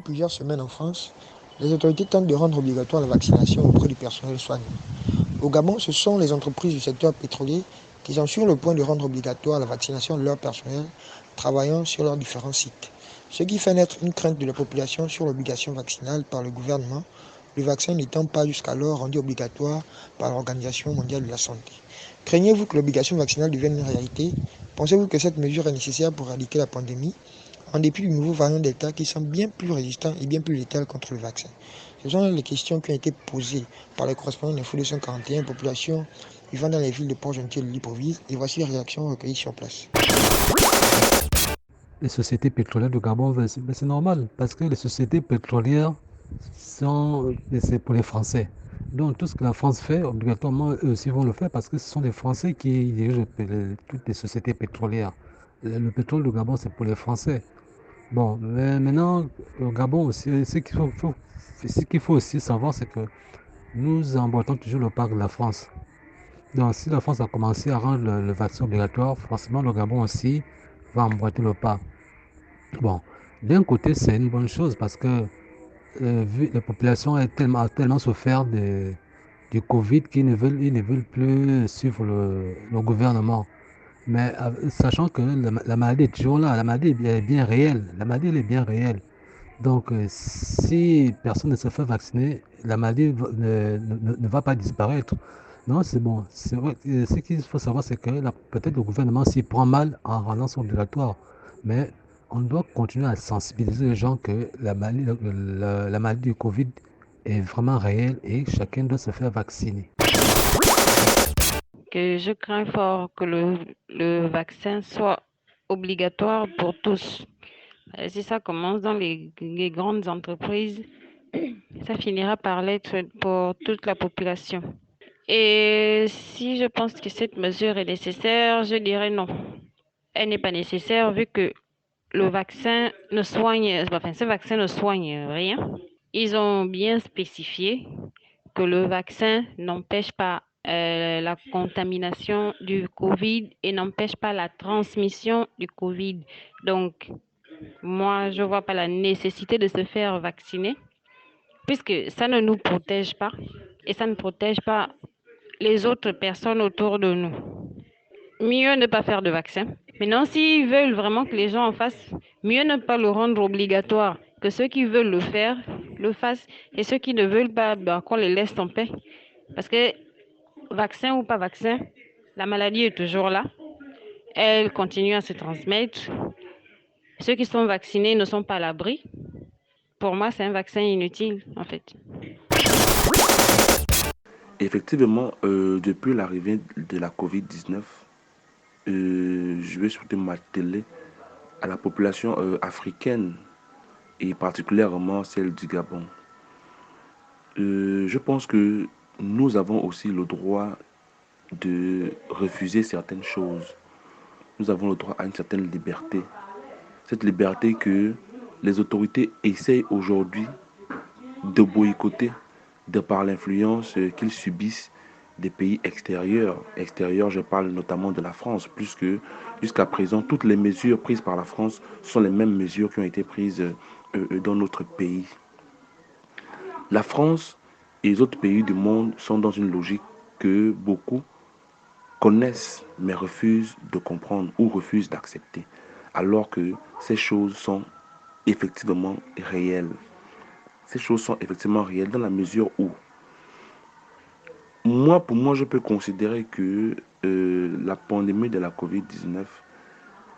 plusieurs semaines en France, les autorités tentent de rendre obligatoire la vaccination auprès du personnel soignant. Au Gabon, ce sont les entreprises du secteur pétrolier qui sont sur le point de rendre obligatoire la vaccination de leur personnel travaillant sur leurs différents sites. Ce qui fait naître une crainte de la population sur l'obligation vaccinale par le gouvernement, le vaccin n'étant pas jusqu'alors rendu obligatoire par l'Organisation mondiale de la santé. Craignez-vous que l'obligation vaccinale devienne une réalité? Pensez-vous que cette mesure est nécessaire pour éradiquer la pandémie, en dépit du nouveau variant Delta qui semble bien plus résistant et bien plus létal contre le vaccin? Ce sont les questions qui ont été posées par les correspondants d'Info 241, population vivant dans les villes de Port-Gentil et de Libreville, et voici les réactions recueillies sur place. Les sociétés pétrolières du Gabon, c'est normal, parce que les sociétés pétrolières c'est pour les Français. Donc tout ce que la France fait, obligatoirement, eux aussi vont le faire parce que ce sont des Français qui dirigent toutes les sociétés pétrolières. Le pétrole du Gabon, c'est pour les Français. Bon, mais maintenant, au Gabon aussi, ce qu'il faut aussi savoir, c'est que nous emboîtons toujours le pas de la France. Donc si la France a commencé à rendre le vaccin obligatoire, forcément le Gabon aussi va emboîter le pas. Bon, d'un côté, c'est une bonne chose parce que vu la population a tellement souffert du Covid ils ne veulent plus suivre le gouvernement. Mais sachant que la maladie est toujours là, la maladie est bien réelle, la maladie elle est bien réelle. Donc, si personne ne se fait vacciner, la maladie ne va pas disparaître. Non, c'est bon. C'est vrai, ce qu'il faut savoir, c'est que peut-être le gouvernement s'y prend mal en rendant ça obligatoire. Mais on doit continuer à sensibiliser les gens que la maladie du Covid est vraiment réelle et chacun doit se faire vacciner. Que je crains fort que le vaccin soit obligatoire pour tous. Si ça commence dans les grandes entreprises, ça finira par l'être pour toute la population. Et si je pense que cette mesure est nécessaire, je dirais non. Elle n'est pas nécessaire vu que le vaccin ne soigne, enfin, ce vaccin ne soigne rien. Ils ont bien spécifié que le vaccin n'empêche pas la contamination du Covid et n'empêche pas la transmission du Covid. Donc, moi, je ne vois pas la nécessité de se faire vacciner puisque ça ne nous protège pas et ça ne protège pas les autres personnes autour de nous. Mieux ne pas faire de vaccin. Maintenant, s'ils veulent vraiment que les gens en fassent, mieux ne pas le rendre obligatoire, que ceux qui veulent le faire le fassent et ceux qui ne veulent pas, qu'on les laisse en paix. Parce que vaccin ou pas vaccin, la maladie est toujours là. Elle continue à se transmettre. Ceux qui sont vaccinés ne sont pas à l'abri. Pour moi, c'est un vaccin inutile, en fait. Effectivement, depuis l'arrivée de la COVID-19, je vais surtout m'atteler à la population africaine et particulièrement celle du Gabon. Je pense que nous avons aussi le droit de refuser certaines choses. Nous avons le droit à une certaine liberté. Cette liberté que les autorités essayent aujourd'hui de boycotter de par l'influence qu'ils subissent des pays extérieurs. Extérieurs, je parle notamment de la France, puisque jusqu'à présent, toutes les mesures prises par la France sont les mêmes mesures qui ont été prises dans notre pays. La France et les autres pays du monde sont dans une logique que beaucoup connaissent mais refusent de comprendre ou refusent d'accepter, alors que ces choses sont effectivement réelles. Ces choses sont effectivement réelles dans la mesure où, pour moi, je peux considérer que la pandémie de la COVID-19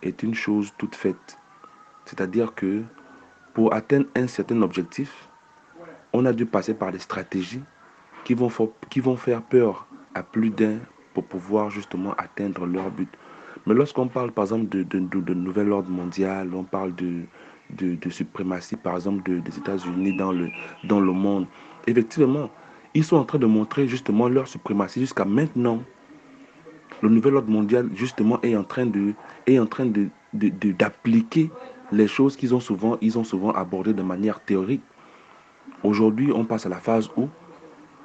est une chose toute faite. C'est-à-dire que pour atteindre un certain objectif, on a dû passer par des stratégies qui vont faire peur à plus d'un pour pouvoir justement atteindre leur but. Mais lorsqu'on parle par exemple de nouvel ordre mondial, on parle de suprématie par exemple des États-Unis dans le monde, effectivement, ils sont en train de montrer justement leur suprématie jusqu'à maintenant. Le nouvel ordre mondial justement est en train d'appliquer les choses ils ont souvent abordées de manière théorique. Aujourd'hui, on passe à la phase où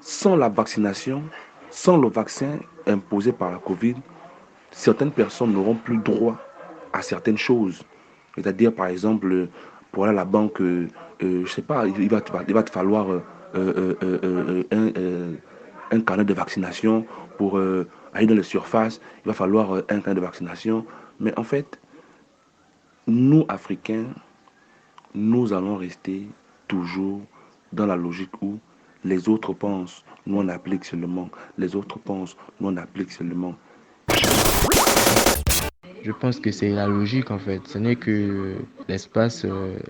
sans la vaccination, sans le vaccin imposé par la Covid, certaines personnes n'auront plus droit à certaines choses. C'est-à-dire, par exemple, pour aller à la banque, je sais pas, il va te falloir un carnet de vaccination pour aller dans les surfaces, il va falloir un carnet de vaccination. Mais en fait, nous, Africains, nous allons rester toujours dans la logique où les autres pensent, nous on applique seulement. Les autres pensent, nous on applique seulement. Je pense que c'est la logique en fait. Ce n'est que l'espace,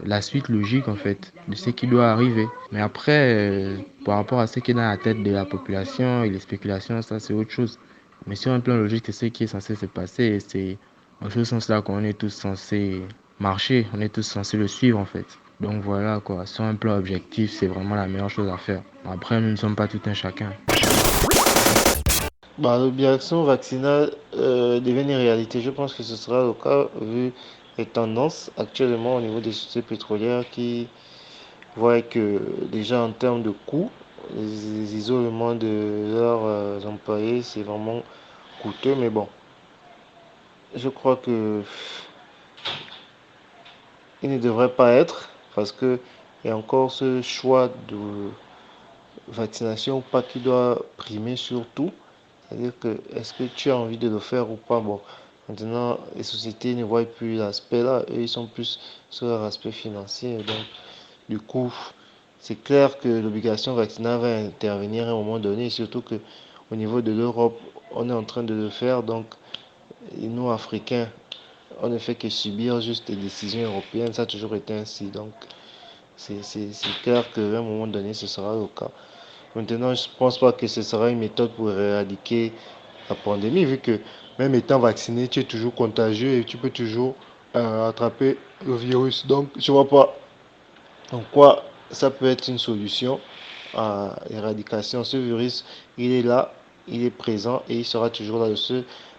la suite logique en fait de ce qui doit arriver. Mais après, par rapport à ce qui est dans la tête de la population et les spéculations, ça c'est autre chose. Mais sur un plan logique, c'est ce qui est censé se passer et c'est en ce sens-là qu'on est tous censés marcher, on est tous censés le suivre en fait. Donc voilà quoi, sur un plan objectif, c'est vraiment la meilleure chose à faire. Après, nous ne sommes pas tout un chacun. L'obligation vaccinale devient une réalité. Je pense que ce sera le cas vu les tendances actuellement au niveau des sociétés pétrolières qui voient que déjà en termes de coûts, les isolements de leurs employés, c'est vraiment coûteux. Mais bon, je crois que il ne devrait pas être parce que il y a encore ce choix de vaccination ou pas qui doit primer sur tout. C'est-à-dire que est-ce que tu as envie de le faire ou pas? Bon, maintenant, les sociétés ne voient plus l'aspect là, eux, ils sont plus sur l'aspect financier. Donc, du coup, c'est clair que l'obligation vaccinale va intervenir à un moment donné, surtout que au niveau de l'Europe, on est en train de le faire. Donc, nous, Africains, on ne fait que subir juste les décisions européennes. Ça a toujours été ainsi. Donc, c'est clair qu'à un moment donné, ce sera le cas. Maintenant, je ne pense pas que ce sera une méthode pour éradiquer la pandémie, vu que même étant vacciné, tu es toujours contagieux et tu peux toujours attraper le virus. Donc, je ne vois pas en quoi ça peut être une solution à l'éradication. Ce virus, il est là, il est présent et il sera toujours là.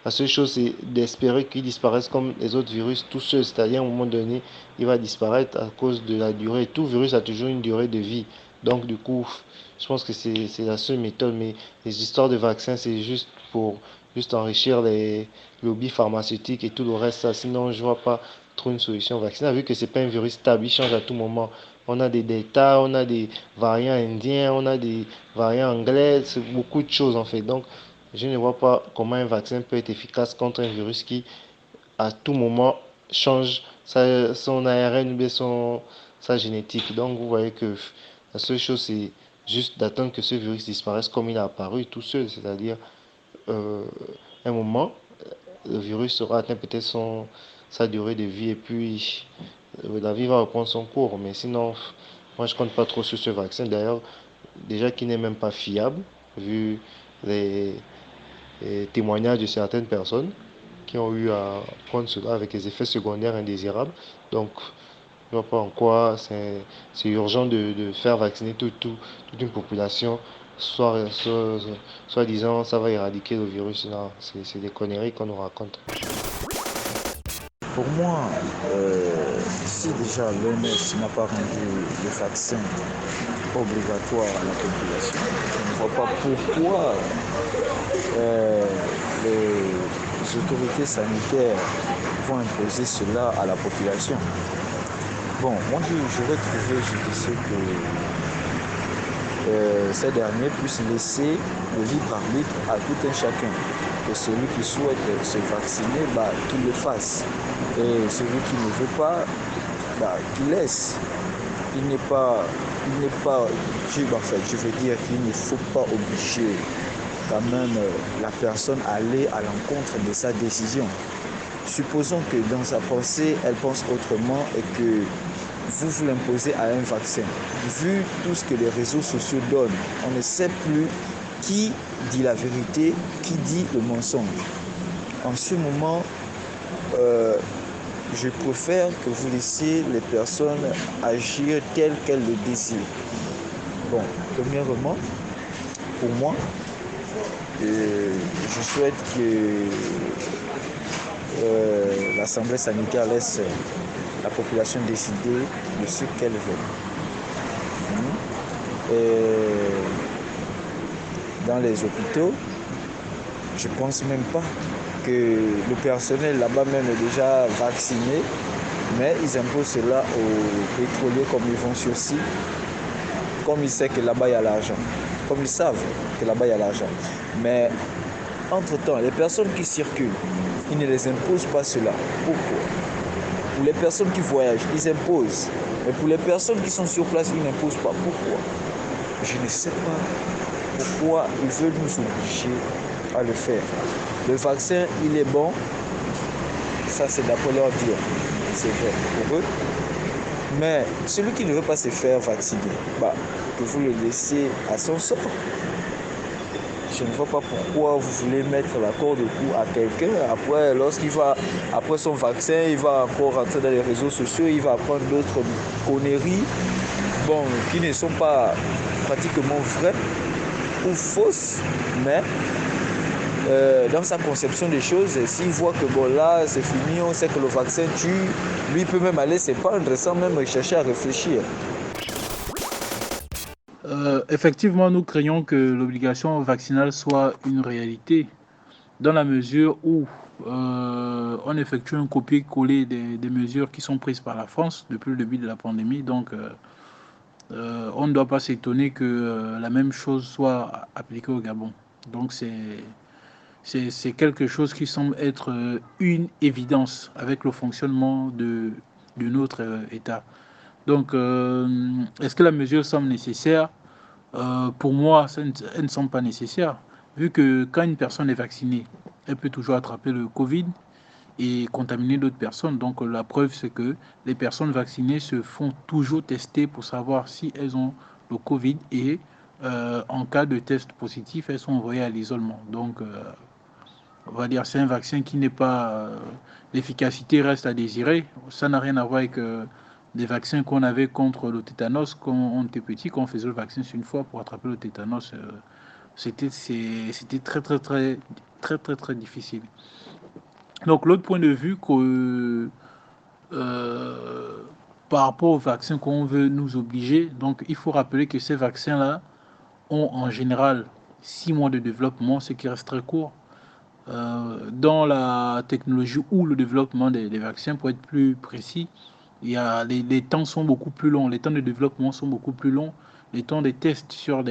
La seule chose, c'est d'espérer qu'il disparaisse comme les autres virus tout seuls. C'est-à-dire, à un moment donné, il va disparaître à cause de la durée. Tout virus a toujours une durée de vie. Donc, du coup, je pense que c'est la seule méthode. Mais les histoires de vaccins, c'est juste pour juste enrichir les lobbies pharmaceutiques et tout le reste. Ça. Sinon, je ne vois pas trop une solution vaccinale, vu que ce n'est pas un virus stable, il change à tout moment. On a des delta, on a des variants indiens, on a des variants anglais, c'est beaucoup de choses en fait. Donc, je ne vois pas comment un vaccin peut être efficace contre un virus qui, à tout moment, change son ARN ou bien sa génétique. Donc, vous voyez que la seule chose, c'est juste d'attendre que ce virus disparaisse comme il a apparu tout seul. C'est-à-dire, euh, un moment, le virus aura atteint peut-être sa durée de vie et puis la vie va reprendre son cours. Mais sinon, moi, je compte pas trop sur ce vaccin. D'ailleurs, déjà qu'il n'est même pas fiable, vu les, les témoignages de certaines personnes qui ont eu à prendre cela avec des effets secondaires indésirables. Donc, je ne vois pas en quoi c'est urgent de faire vacciner toute une population, soit disant ça va éradiquer le virus. Non, c'est des conneries qu'on nous raconte. Pour moi, si déjà l'OMS n'a pas rendu le vaccin obligatoire à la population, je ne vois pas pourquoi les autorités sanitaires vont imposer cela à la population. Bon, moi j'aurais trouvé judicieux que ces derniers puissent laisser le libre arbitre à tout un chacun. Que celui qui souhaite se vacciner, qu'il le fasse. Et celui qui ne veut pas, qu'il laisse. Il n'est pas, je veux dire qu'il ne faut pas obliger quand même la personne à aller à l'encontre de sa décision. Supposons que dans sa pensée, elle pense autrement et que vous l'imposez à un vaccin. Vu tout ce que les réseaux sociaux donnent, on ne sait plus qui dit la vérité, qui dit le mensonge. En ce moment, je préfère que vous laissiez les personnes agir telles qu'elles le désirent. Bon, premièrement, pour moi, je souhaite que l'Assemblée sanitaire laisse la population décider de ce qu'elle veut. Et dans les hôpitaux, je ne pense même pas que le personnel là-bas même est déjà vacciné, Mais ils imposent cela aux pétroliers comme ils vont sur site, comme ils savent que là-bas il y a l'argent, comme ils savent que là-bas il y a l'argent. Mais entre-temps, les personnes qui circulent, ils ne les imposent pas cela. Pourquoi? Pour les personnes qui voyagent, ils imposent. Mais pour les personnes qui sont sur place, ils n'imposent pas. Pourquoi? Je ne sais pas pourquoi ils veulent nous obliger à le faire. Le vaccin, il est bon. Ça, c'est d'après leur dire. C'est vrai pour eux. Mais celui qui ne veut pas se faire vacciner, que vous le laissez à son sort. Je ne vois pas pourquoi vous voulez mettre la corde au cou à quelqu'un. Après, lorsqu'il va, après son vaccin, il va encore rentrer dans les réseaux sociaux, il va apprendre d'autres conneries, qui ne sont pas pratiquement vraies ou fausses, mais dans sa conception des choses, s'il voit que là, c'est fini, on sait que le vaccin tue, lui peut même aller se pendre sans même chercher à réfléchir. Effectivement, nous craignons que l'obligation vaccinale soit une réalité dans la mesure où on effectue un copier-coller des mesures qui sont prises par la France depuis le début de la pandémie. Donc, on ne doit pas s'étonner que la même chose soit appliquée au Gabon. Donc, c'est quelque chose qui semble être une évidence avec le fonctionnement de notre État. Donc, est-ce que la mesure semble nécessaire? Pour moi, elles ne sont pas nécessaires, vu que quand une personne est vaccinée, elle peut toujours attraper le Covid et contaminer d'autres personnes. Donc la preuve, c'est que les personnes vaccinées se font toujours tester pour savoir si elles ont le Covid et en cas de test positif, elles sont envoyées à l'isolement. Donc on va dire c'est un vaccin qui n'est pas... l'efficacité reste à désirer. Ça n'a rien à voir avec... des vaccins qu'on avait contre le tétanos quand on était petit, quand on faisait le vaccin une fois pour attraper le tétanos, c'était très difficile. Donc l'autre point de vue que par rapport aux vaccins qu'on veut nous obliger, donc il faut rappeler que ces vaccins-là ont en général 6 mois de développement, ce qui reste très court. Dans la technologie ou le développement des vaccins, pour être plus précis, les temps sont beaucoup plus longs, les temps de développement sont beaucoup plus longs, les temps de tests sur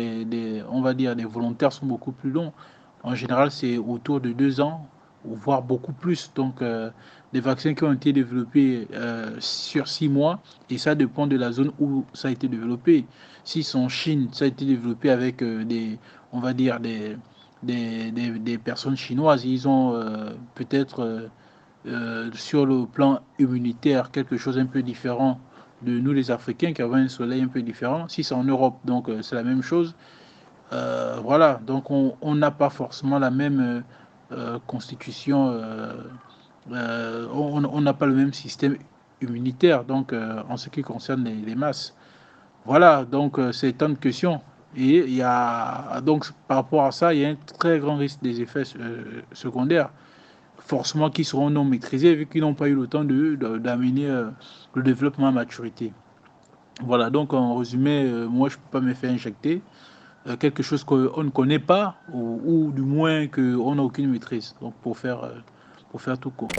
on va dire, des volontaires sont beaucoup plus longs. En général, c'est autour de 2 ans, voire beaucoup plus. Donc, des vaccins qui ont été développés sur 6 mois, et ça dépend de la zone où ça a été développé. Si c'est en Chine, ça a été développé avec on va dire, des personnes chinoises. Ils ont peut-être... sur le plan immunitaire, quelque chose un peu différent de nous les Africains qui avons un soleil un peu différent. Si c'est en Europe, donc c'est la même chose. Voilà, donc on n'a pas forcément la même constitution, on n'a pas le même système immunitaire, donc en ce qui concerne les masses. Voilà, donc c'est tant de questions. Et il y a donc par rapport à ça, il y a un très grand risque des effets secondaires, forcément qui seront non maîtrisés vu qu'ils n'ont pas eu le temps d'amener le développement à maturité. Voilà, donc en résumé, moi je ne peux pas me faire injecter quelque chose qu'on ne connaît pas ou du moins qu'on n'a aucune maîtrise, donc pour faire tout court.